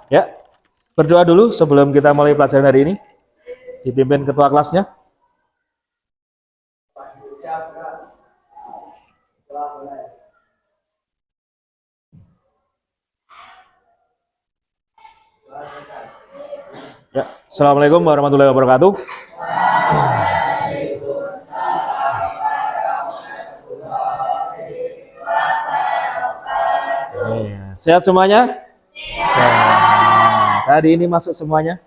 Ya, berdoa dulu sebelum kita mulai pelajaran hari ini. Dipimpin ketua kelasnya. Ya, Assalamualaikum warahmatullahi wabarakatuh. Sehat semuanya? Sehat. Hari ini masuk semuanya?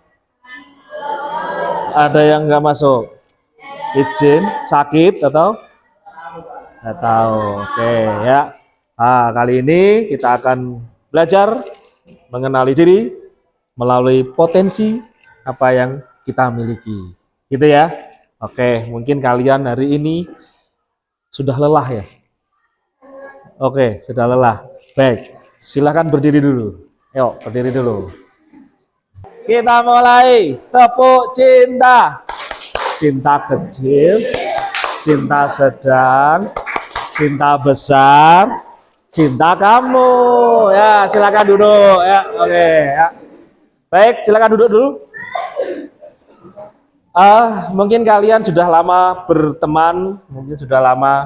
Ada yang nggak masuk? Izin, sakit atau? Nggak tahu. Oke ya. Nah, kali ini kita akan belajar mengenali diri melalui potensi apa yang kita miliki. Gitu ya. Oke, mungkin kalian hari ini sudah lelah ya? Oke, sudah lelah. Baik, silakan berdiri dulu. Yuk, berdiri dulu. Kita mulai. Tepuk cinta. Cinta kecil, cinta sedang, cinta besar, cinta kamu. Ya, silakan duduk. Ya, oke. Ya. Baik, silakan duduk dulu. Mungkin kalian sudah lama berteman, mungkin sudah lama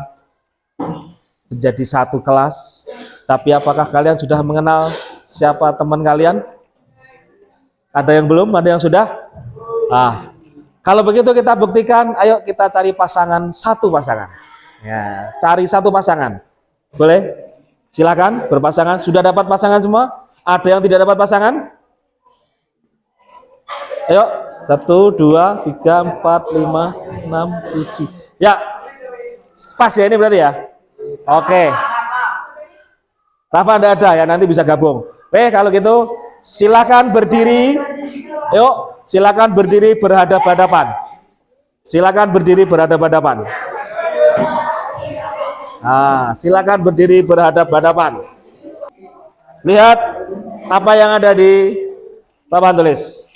menjadi satu kelas. Tapi apakah kalian sudah mengenal siapa teman kalian? Ada yang belum? Ada yang sudah? Kalau begitu kita buktikan. Ayo kita cari pasangan, satu pasangan. Ya, cari satu pasangan. Boleh? Silakan berpasangan. Sudah dapat pasangan semua? Ada yang tidak dapat pasangan? Ayo, 1, 2, 3, 4, 5, 6, 7. Ya, pas ya ini berarti ya? Oke. Rafa tidak ada ya, nanti bisa gabung. Kalau gitu silakan berdiri. Yuk, silakan berdiri berhadap-hadapan. Silakan berdiri berhadap-hadapan. Silakan berdiri berhadap-hadapan. Lihat apa yang ada di papan tulis.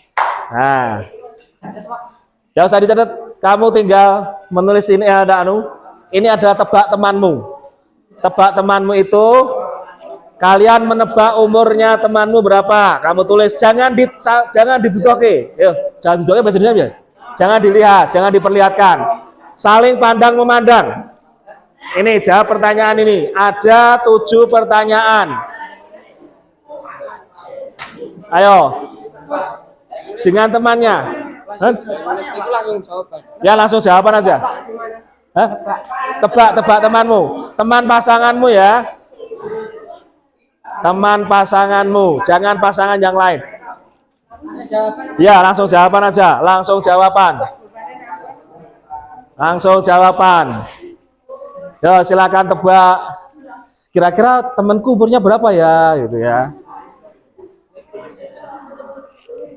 Tidak usah dicatat, kamu tinggal menulis ini ada ini ada tebak temanmu. Tebak temanmu itu kalian menebak umurnya temanmu berapa? Kamu tulis, jangan didudoke. Jangan didudoke bahasa Indonesia. Jangan dilihat, jangan diperlihatkan. Saling pandang memandang. Ini jawab pertanyaan ini. Ada 7 pertanyaan. Ayo. Dengan temannya. Ya langsung jawaban aja. Tebak temanmu. Teman pasanganmu ya. Teman pasanganmu, jangan pasangan yang lain. Ya, langsung jawaban aja, langsung jawaban. Langsung jawaban. Yo, silakan tebak. Kira-kira temanku umurnya berapa ya, gitu ya.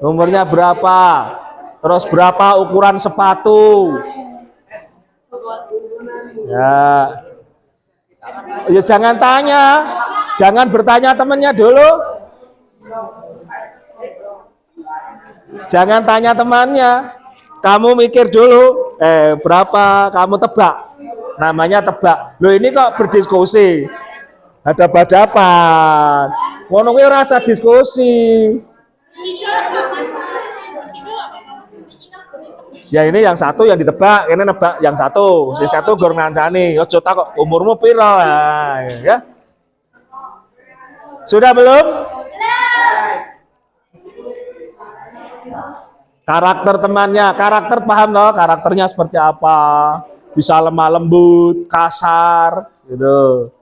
Umurnya berapa? Terus berapa ukuran sepatu? Ya. Ya jangan tanya. Jangan bertanya temannya dulu. Jangan tanya temannya. Kamu mikir dulu, berapa kamu tebak. Namanya tebak. Loh ini kok berdiskusi. Hadap-hadapan. Ngono kuwi rasa diskusi. Ya ini yang satu yang ditebak, ini nebak yang satu. Si satu gur ngancani, ojo takok umurmu piro ya. Sudah belum? Karakter temannya, karakter paham loh, karakternya seperti apa? Bisa lemah lembut, kasar, gitu.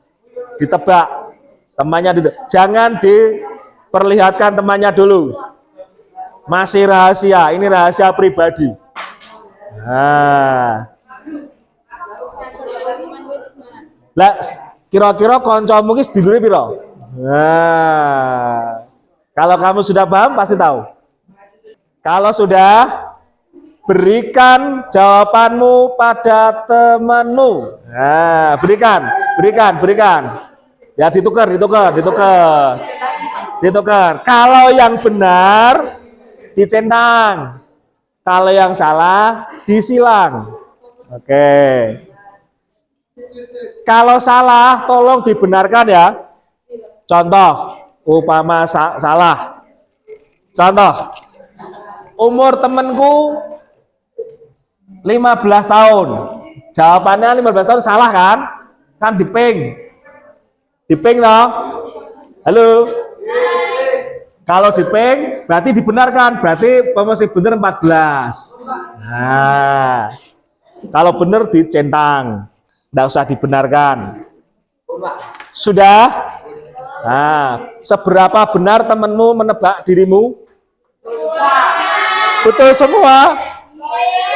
Ditebak, temannya jangan diperlihatkan temannya dulu. Masih rahasia, ini rahasia pribadi. Lah, kira-kira kancamu ki sedulure piro? Kalau kamu sudah paham pasti tahu. Kalau sudah, berikan jawabanmu pada temanmu. Berikan. Ya ditukar. Kalau yang benar dicentang, kalau yang salah disilang. Oke. Kalau salah tolong dibenarkan ya. Contoh, upama salah. Contoh, umur temenku 15 tahun. Jawabannya 15 tahun salah kan? Kan diping. Diping toh? Halo? Kalau diping berarti dibenarkan, berarti masih benar 14. Nah, kalau benar dicentang, enggak usah dibenarkan. Sudah? Nah, seberapa benar temanmu menebak dirimu? Betul semua.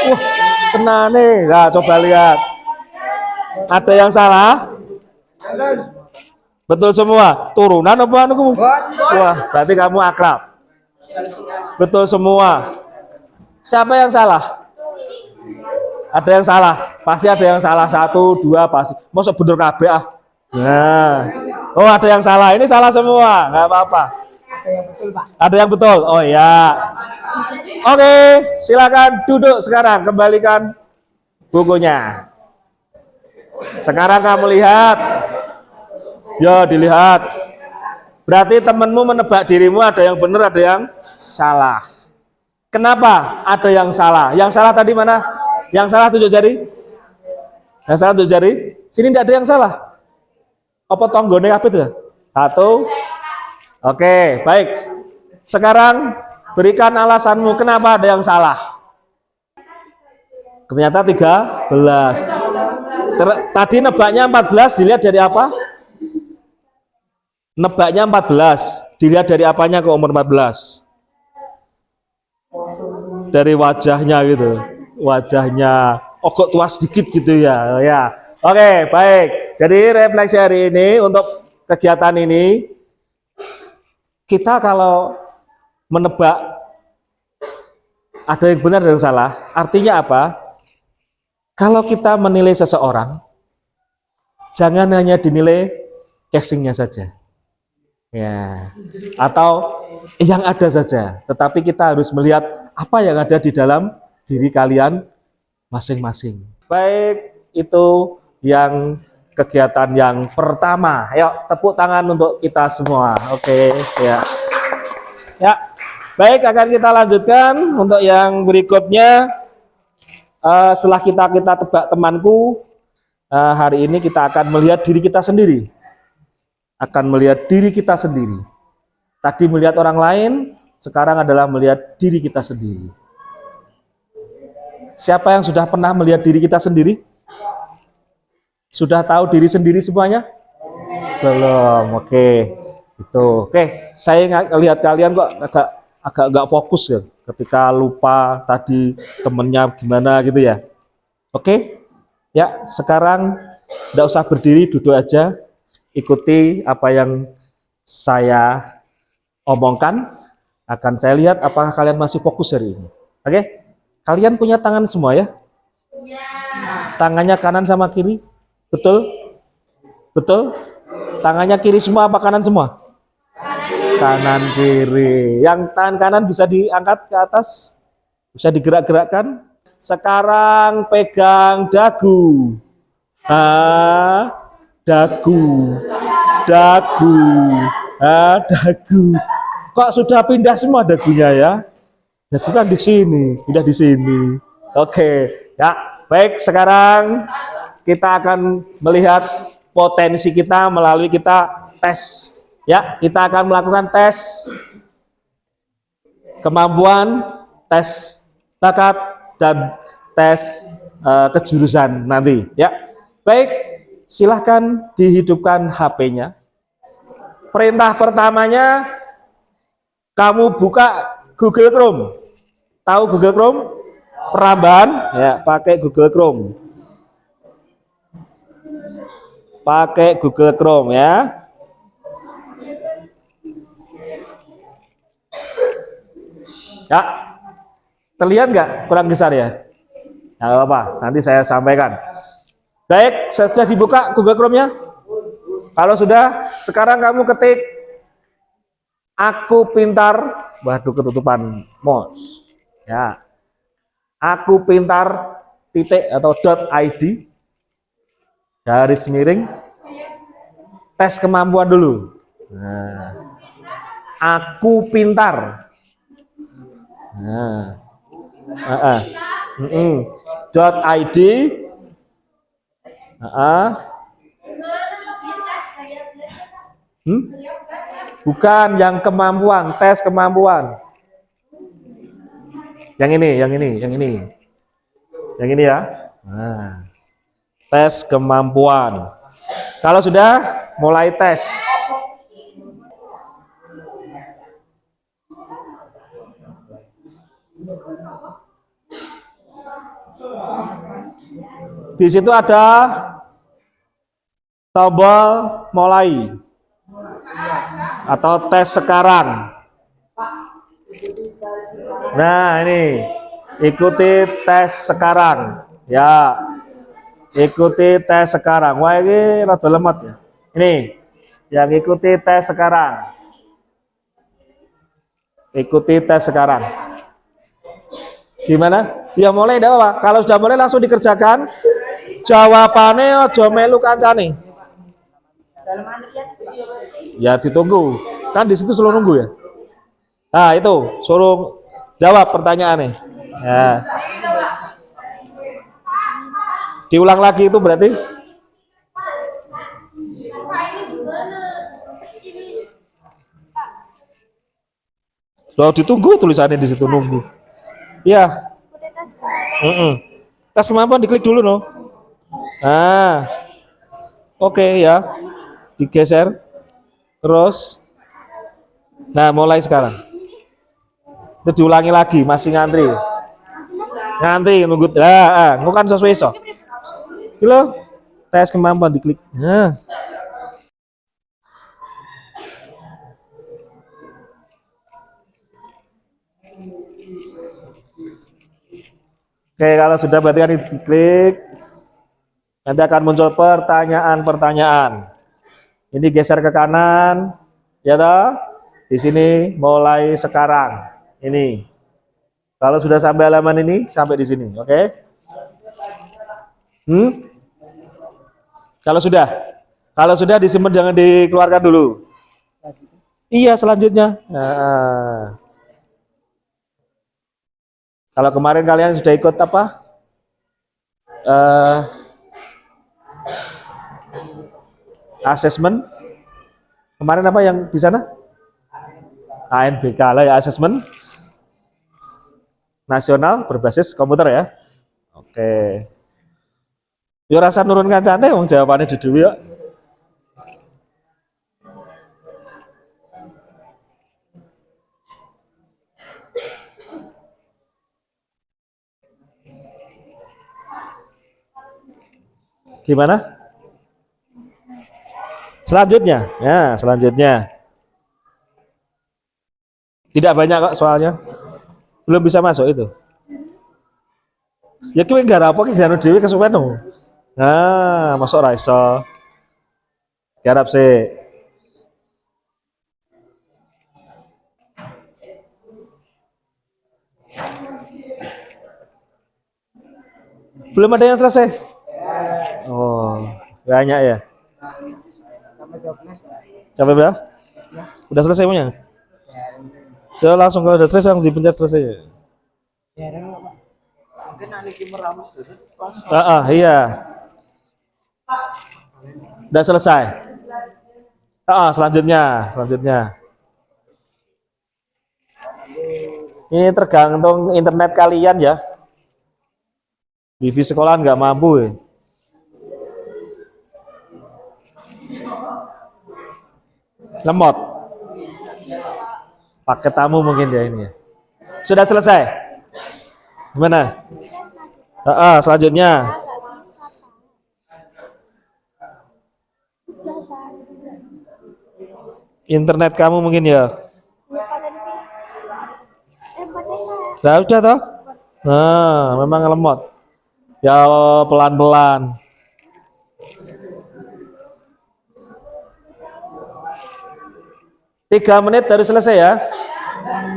Wah, kena nih. Nah, coba lihat. Ada yang salah? Betul semua. Turunan apa anuku? Wah, berarti kamu akrab. Betul semua. Siapa yang salah? Ada yang salah. Pasti ada yang salah. 1, 2 pasti. Masa bener kabeh ah. Nah. Oh, ada yang salah. Ini salah semua. Nggak apa-apa. Ada yang betul, Pak. Ada yang betul. Oh ya. Oke, silakan duduk sekarang. Kembalikan bukunya. Sekarang kamu lihat. Ya, dilihat. Berarti temanmu menebak dirimu ada yang benar, ada yang salah. Kenapa ada yang salah? Yang salah tadi mana? Yang salah 7 jari? Yang salah 7 jari? Sini tidak ada yang salah. Apa tonggone kabeh tuh? 1. Oke, baik. Sekarang berikan alasanmu kenapa ada yang salah. Ternyata 13. Tadi nebaknya 14, dilihat dari apa? Nebaknya 14, dilihat dari apanya ke umur 14? Dari wajahnya gitu. Wajahnya, oh kok tua sedikit gitu ya. Ya. Oke, baik. Jadi refleksi hari ini untuk kegiatan ini, kita kalau menebak ada yang benar dan yang salah, artinya apa? Kalau kita menilai seseorang, jangan hanya dinilai casingnya saja. Ya, atau yang ada saja, tetapi kita harus melihat apa yang ada di dalam diri kalian masing-masing. Baik, itu yang kegiatan yang pertama. Ayo tepuk tangan untuk kita semua. Oke, ya. Ya, baik, akan kita lanjutkan untuk yang berikutnya. Setelah kita tebak temanku, hari ini kita akan melihat diri kita sendiri. Akan melihat diri kita sendiri. Tadi melihat orang lain, sekarang adalah melihat diri kita sendiri. Siapa yang sudah pernah melihat diri kita sendiri? Sudah tahu diri sendiri semuanya? Belum. Oke. Itu. Oke, saya lihat kalian kok agak nggak fokus ya ketika lupa tadi temennya gimana gitu ya. Oke. Ya, sekarang nggak usah berdiri, duduk aja. Ikuti apa yang saya omongkan, akan saya lihat apakah kalian masih fokus hari ini. Oke? Kalian punya tangan semua ya? Tangannya kanan sama kiri? Betul? Betul? Tangannya kiri semua apa kanan semua? Kanan kiri. Yang tangan kanan bisa diangkat ke atas? Bisa digerak-gerakkan? Sekarang pegang dagu. Dagu, dagu. Kok sudah pindah semua dagunya ya? Dagu kan di sini, pindah di sini. Oke, ya baik. Sekarang kita akan melihat potensi kita melalui kita tes. Ya, kita akan melakukan tes kemampuan, tes bakat, dan tes kejurusan nanti. Ya, baik. Silahkan dihidupkan HP-nya. Perintah pertamanya, kamu buka Google Chrome. Tahu Google Chrome? Perambahan, ya, pakai Google Chrome. Pakai Google Chrome ya. Ya, terlihat nggak? Kurang besar ya? Nggak apa-apa, nanti saya sampaikan. Baik, sudah dibuka Google Chrome-nya? Kalau sudah, sekarang kamu ketik Aku Pintar, waduh ketutupan mouse. Ya. Aku Pintar titik atau .id garis miring tes kemampuan dulu. Nah, Aku Pintar. Nah, .id, hmm? Bukan yang kemampuan, tes kemampuan. Yang ini ya. Nah, tes kemampuan. Kalau sudah, mulai tes. Di situ ada tombol mulai atau tes sekarang. Nah, ini ikuti tes sekarang. Ya, ikuti tes sekarang. Wah, ini rada lemot ya. Ini yang ikuti tes sekarang. Ikuti tes sekarang. Gimana? Ya mulai dah, Pak. Kalau sudah mulai langsung dikerjakan. Jawabannya ojo melu kancane. Ya ditunggu. Kan di situ suruh nunggu ya. Nah, itu suruh jawab pertanyaannya. Ya. Diulang lagi itu berarti kalau ditunggu tulisannya di situ nunggu. Iya. Tes kemampuan diklik dulu no. Nah, oke ya, digeser, terus, nah mulai sekarang. Itu diulangi lagi, masih ngantri, nunggu, ngukan sesuai so. Gitu, tes kemampuan diklik. Nah. Oke, kalau sudah berarti kan diklik, nanti akan muncul pertanyaan-pertanyaan. Ini geser ke kanan, ya toh? Di sini mulai sekarang. Ini. Kalau sudah sampai halaman ini, sampai di sini, oke? Kalau sudah disimpan, jangan dikeluarkan dulu. Iya, selanjutnya. Nah, kalau kemarin kalian sudah ikut apa? Asesmen. Kemarin apa yang di sana? ANBK lah ya, asesmen nasional berbasis komputer ya. Oke. Yo rasa nurunkan canda wong jawabannya di dhewe ya. Gimana? Selanjutnya, ya selanjutnya. Tidak banyak kok soalnya. Belum bisa masuk itu. Ya kowe garap apa ki gano dhewe kesuwen no. Nah, masuk ra iso. Garap sih. Belum ada yang selesai. Oh, banyak ya. Sampai berapa? Udah selesai punya? Ya langsung kalau udah selesai langsung dipencet selesai. Iya. Udah selesai. Selanjutnya. Ini tergantung internet kalian ya. Wifi sekolah nggak mampu ya. Lemot. Paket tamu mungkin ya ini ya. Sudah selesai? Gimana? Selanjutnya. Internet kamu mungkin ya. Nah, udah toh? Nah, memang lemot. Ya pelan-pelan. Tiga menit dari selesai ya.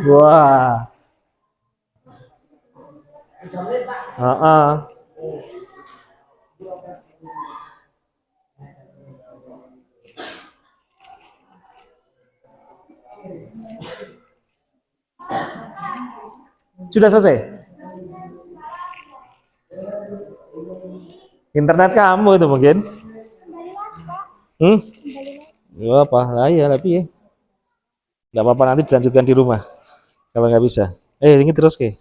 Wah. Sudah selesai? Internet kamu itu mungkin. Ya apa? Lah ya, tapi ya. Nggak apa-apa, nanti dilanjutkan di rumah. Kalau nggak bisa. Ini terus ke.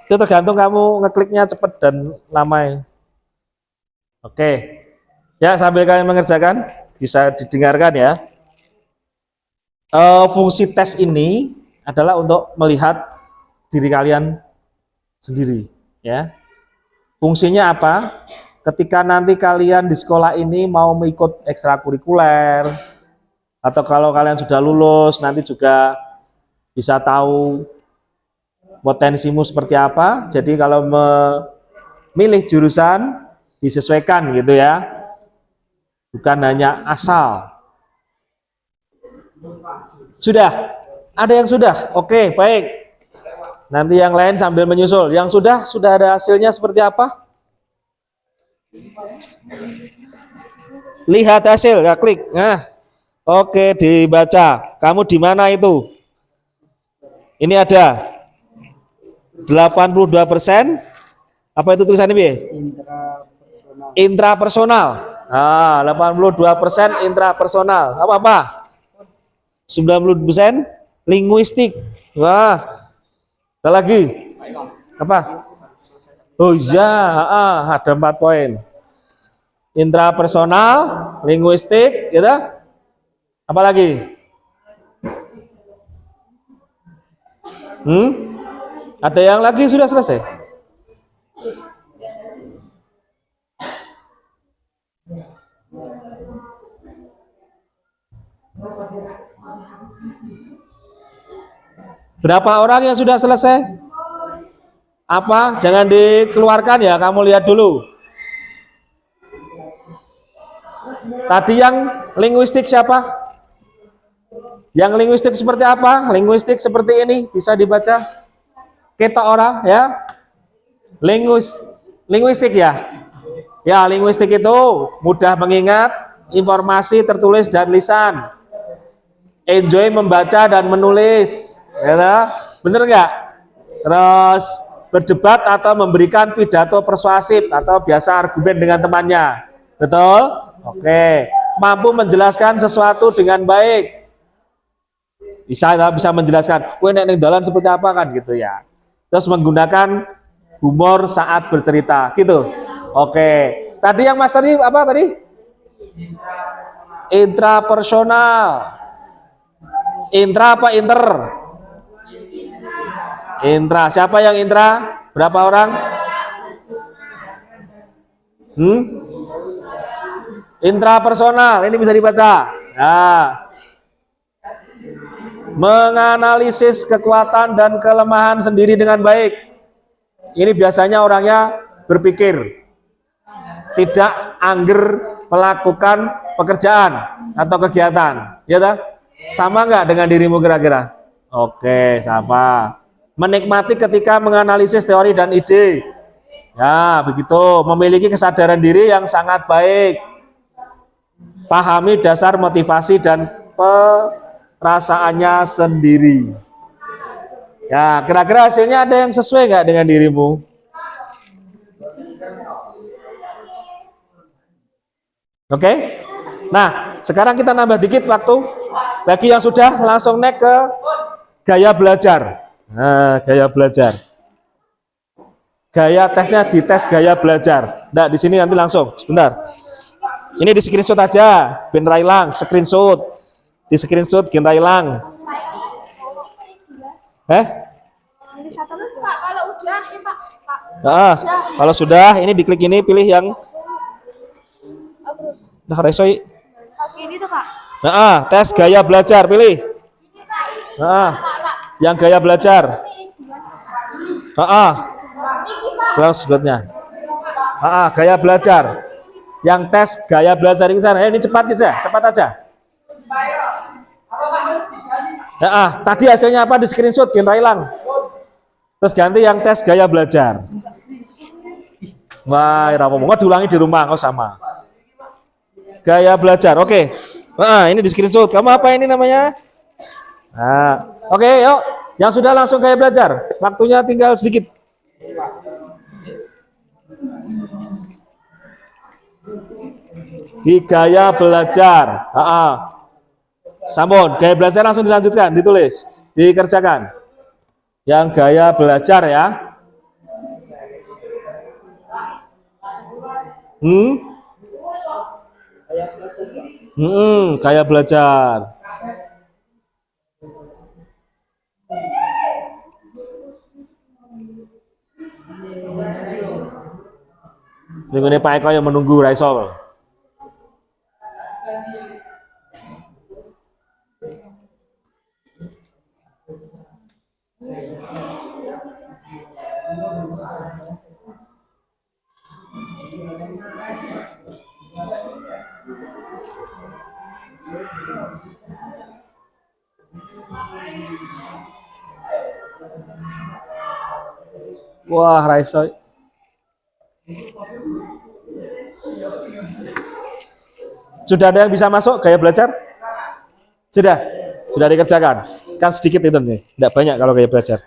Itu tergantung kamu ngekliknya cepat dan lama. Oke. Ya, sambil kalian mengerjakan, bisa didengarkan ya. Fungsi tes ini adalah untuk melihat diri kalian sendiri. Ya. Fungsinya apa? Ketika nanti kalian di sekolah ini mau mengikut ekstrakurikuler, atau kalau kalian sudah lulus, nanti juga bisa tahu potensimu seperti apa. Jadi kalau memilih jurusan, disesuaikan gitu ya. Bukan hanya asal. Sudah? Ada yang sudah? Oke, baik. Nanti yang lain sambil menyusul. Yang sudah ada hasilnya seperti apa? Lihat hasil, ya klik. Nah, oke, dibaca. Kamu di mana itu? Ini ada 82%. Apa itu tulisannya, Bi? Intrapersonal. 82% intrapersonal. Apa? 90% linguistik. Wah. Ada lagi? Apa? Oh iya, ada 4 poin. Intrapersonal, linguistik, gitu. Apa lagi? Ada yang lagi sudah selesai? Berapa orang yang sudah selesai? Apa? Jangan dikeluarkan ya, kamu lihat dulu. Tadi yang linguistik siapa? Yang linguistik seperti apa? Linguistik seperti ini, bisa dibaca. Kita orang ya. Linguistik ya. Ya, linguistik itu mudah mengingat informasi tertulis dan lisan. Enjoy membaca dan menulis. Ya, bener nggak? Terus berdebat atau memberikan pidato persuasif atau biasa argumen dengan temannya. Betul? Oke. Mampu menjelaskan sesuatu dengan baik. Bisa menjelaskan, nek dalan seperti apa kan gitu ya. Terus menggunakan humor saat bercerita, gitu. Oke. Tadi yang Mas tadi apa tadi? Intrapersonal. Intra apa inter? Intra. Siapa yang intra? Berapa orang? Intrapersonal. Ini bisa dibaca. Nah. Menganalisis kekuatan dan kelemahan sendiri dengan baik. Ini biasanya orangnya berpikir, tidak angger melakukan pekerjaan atau kegiatan. Ya tak? Sama nggak dengan dirimu kira-kira? Oke, sama. Menikmati ketika menganalisis teori dan ide. Ya, begitu. Memiliki kesadaran diri yang sangat baik. Pahami dasar motivasi dan perasaannya sendiri. Ya, kira-kira hasilnya ada yang sesuai nggak dengan dirimu? Oke? Nah, sekarang kita nambah dikit waktu. Bagi yang sudah, langsung naik ke gaya belajar. Nah, gaya belajar. Gaya tesnya di tes gaya belajar. Nah, di sini nanti langsung. Sebentar. Ini di screenshot aja. Ben Railang, screenshot. Di screenshot Gen Railang. Kalau sudah, ini diklik ini, pilih yang ini tuh, Pak. Tes gaya belajar, pilih. Yang gaya belajar. Sebetulnya. Gaya belajar. Yang tes gaya belajar ini sana. Ini cepat aja. Tadi hasilnya apa di screenshot Gen Railang. Terus ganti yang tes gaya belajar. Wah, mau diulangi di rumah, kau sama. Gaya belajar, oke. Ini di screenshot. Kamu apa ini namanya? Oke, yuk. Yang sudah langsung gaya belajar. Waktunya tinggal sedikit. Di gaya belajar. Sampun, gaya belajar langsung dilanjutkan, ditulis, dikerjakan. Yang gaya belajar ya. Gaya belajar. Ini Pak Eko yang menunggu Raisol. Wah, Raisol. Sudah ada yang bisa masuk gaya belajar? Sudah dikerjakan. Kan sedikit itu nih, tidak banyak kalau gaya belajar.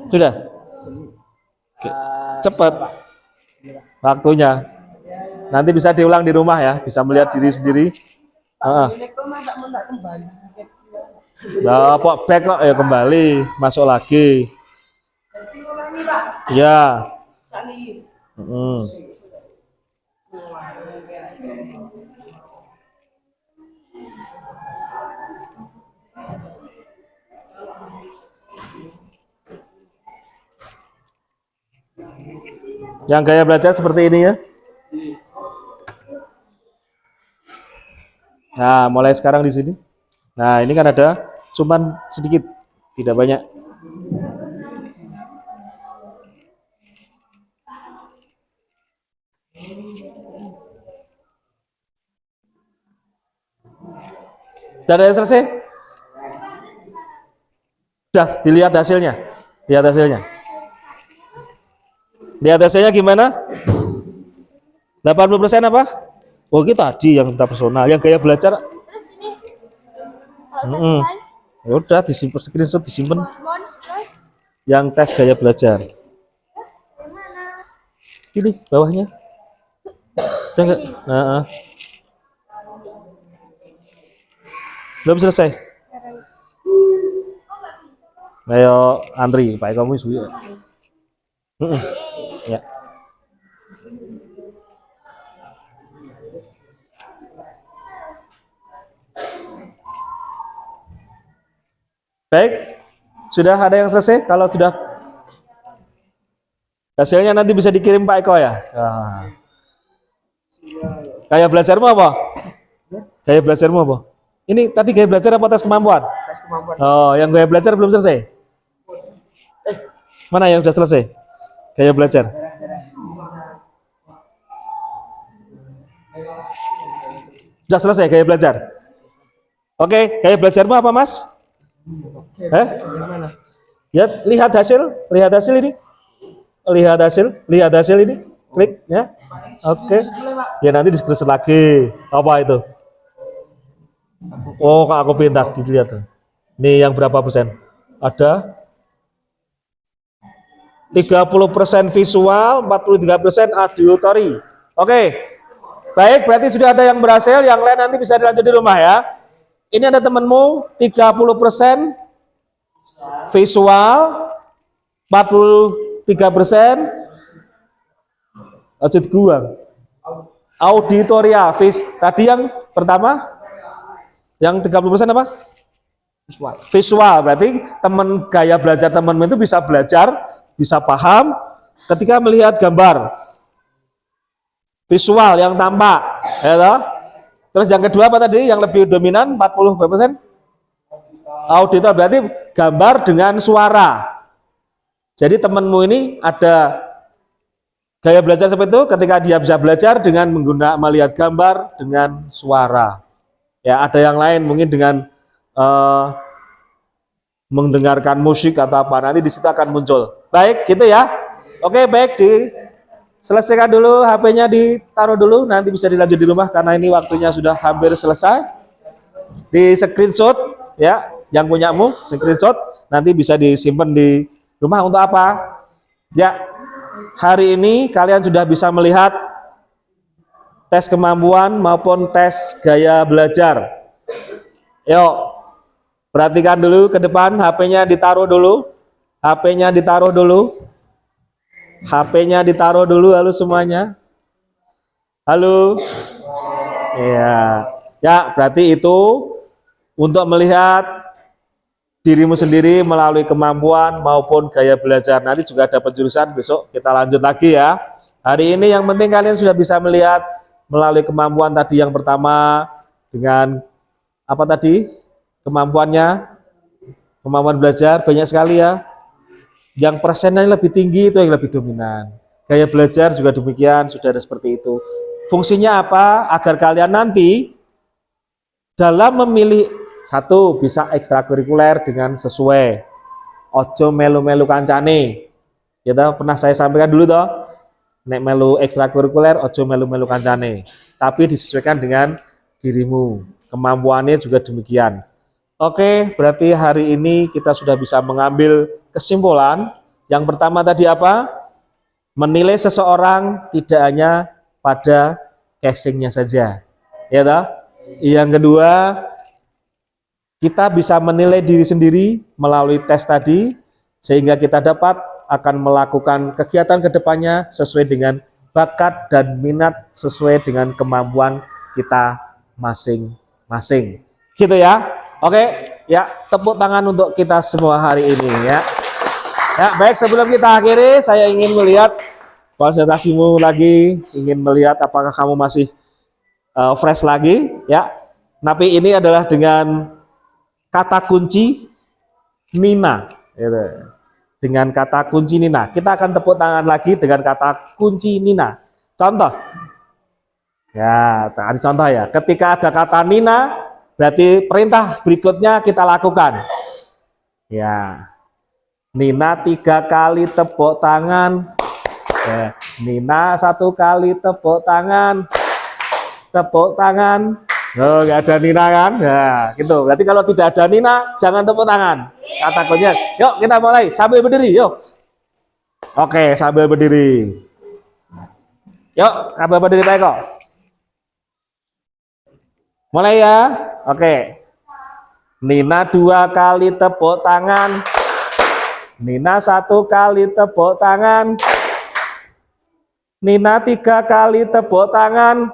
Sudah. Oke. Cepat waktunya. Nanti bisa diulang di rumah ya, bisa melihat diri sendiri. Bapak back kok ya kembali, masuk lagi. Ya. Yang gaya belajar seperti ini ya. Nah, mulai sekarang di sini. Nah, ini kan ada cuman sedikit, tidak banyak. Sudah ada yang selesai? Sudah, dilihat hasilnya. Lihat hasilnya. Lihat hasilnya gimana? 80% apa? Oh, itu tadi yang kita personal, yang gaya belajar. Terus ini Ya udah disimpan, screenshot disimpan. Yang tes gaya belajar. Ini bawahnya. Enggak. Belum selesai. Ayo antri, Pak kamu suwi. Ya. Baik, sudah ada yang selesai? Kalau sudah, hasilnya nanti bisa dikirim Pak Eko ya. Gaya belajarmu apa? Gaya belajarmu apa? Ini tadi gaya belajar apa tes kemampuan? Tes kemampuan. Oh, yang gaya belajar belum selesai? Mana yang sudah selesai? Gaya belajar. Sudah selesai gaya belajar. Oke, gaya belajarmu apa, Mas? Ya, lihat hasil ini. Lihat hasil ini. Klik ya. Oke. Ya nanti diskusi lagi. Apa itu? Oh, Kak, aku pintar dilihat. Ini yang berapa persen? Ada 30% visual, 43% auditory. Oke. Baik, berarti sudah ada yang berhasil, yang lain nanti bisa dilanjut di rumah ya. Ini ada temanmu 30% visual, 43% auditoria. Tadi yang pertama yang 30% apa? Visual. Berarti teman gaya belajar teman itu bisa belajar, bisa paham ketika melihat gambar. Visual yang tampak, ya toh? Terus yang kedua apa tadi? Yang lebih dominan 40%? Auditor, berarti gambar dengan suara. Jadi temanmu ini ada gaya belajar seperti itu ketika dia bisa belajar dengan melihat gambar dengan suara. Ya, ada yang lain mungkin dengan mendengarkan musik atau apa, nanti di situ akan muncul. Baik, gitu ya. Oke, baik, selesaikan dulu, HP-nya ditaruh dulu, nanti bisa dilanjut di rumah karena ini waktunya sudah hampir selesai. Di screenshot ya, yang punyamu screenshot, nanti bisa disimpan di rumah untuk apa? Ya, hari ini kalian sudah bisa melihat tes kemampuan maupun tes gaya belajar. Yuk, perhatikan dulu ke depan, HP-nya ditaruh dulu. HP-nya ditaruh dulu. HP-nya ditaruh dulu, halo semuanya. Halo. Ya. Ya, berarti itu untuk melihat dirimu sendiri melalui kemampuan maupun gaya belajar. Nanti juga ada penjurusan, besok kita lanjut lagi ya. Hari ini yang penting kalian sudah bisa melihat melalui kemampuan tadi yang pertama dengan apa tadi? Kemampuannya, kemampuan belajar banyak sekali ya. Yang persennya lebih tinggi itu yang lebih dominan. Gaya belajar juga demikian, sudah ada seperti itu. Fungsinya apa? Agar kalian nanti dalam memilih satu bisa ekstrakurikuler dengan sesuai. Ojo melu-melu kancane. Ya toh, pernah saya sampaikan dulu toh. Nek melu ekstrakurikuler, ojo melu-melu kancane. Tapi disesuaikan dengan dirimu. Kemampuannya juga demikian. Oke, berarti hari ini kita sudah bisa mengambil kesimpulan. Yang pertama tadi apa? Menilai seseorang tidak hanya pada casingnya saja. Ya toh? Yang kedua, kita bisa menilai diri sendiri melalui tes tadi, sehingga kita dapat akan melakukan kegiatan kedepannya sesuai dengan bakat dan minat, sesuai dengan kemampuan kita masing-masing. Gitu ya. Oke, ya, tepuk tangan untuk kita semua hari ini ya. Ya, baik, sebelum kita akhiri, saya ingin melihat konsentrasimu lagi, ingin melihat apakah kamu masih fresh lagi ya. Tapi ini adalah dengan kata kunci Nina gitu. Dengan kata kunci Nina. Kita akan tepuk tangan lagi dengan kata kunci Nina. Contoh. Ya, tadi contoh ya. Ketika ada kata Nina, berarti perintah berikutnya kita lakukan. Ya. Nina 3 kali tepuk tangan. Ya. Nina 1 kali tepuk tangan. Tepuk tangan. Oh, nggak ada Nina kan? Nah, gitu. Berarti kalau tidak ada Nina, jangan tepuk tangan. Kata kuncinya. Yuk, kita mulai. Sambil berdiri, yuk. Oke, sambil berdiri. Yuk, sambil berdiri, Pak Eko. Mulai ya. Oke. Nina 2 kali tepuk tangan. Nina 1 kali tepuk tangan. Nina 3 kali tepuk tangan.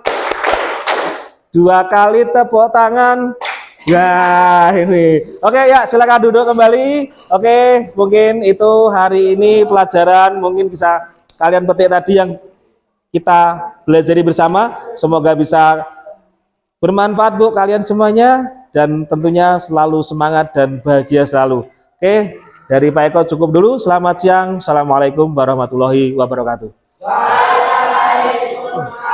2 kali tepuk tangan. Ya, ini. Oke, ya, silakan duduk kembali. Oke, mungkin itu hari ini pelajaran mungkin bisa kalian petik tadi yang kita belajari bersama. Semoga bisa bermanfaat buat kalian semuanya dan tentunya selalu semangat dan bahagia selalu. Oke, dari Pak Eko cukup dulu. Selamat siang. Assalamualaikum warahmatullahi wabarakatuh. Waalaikumsalam.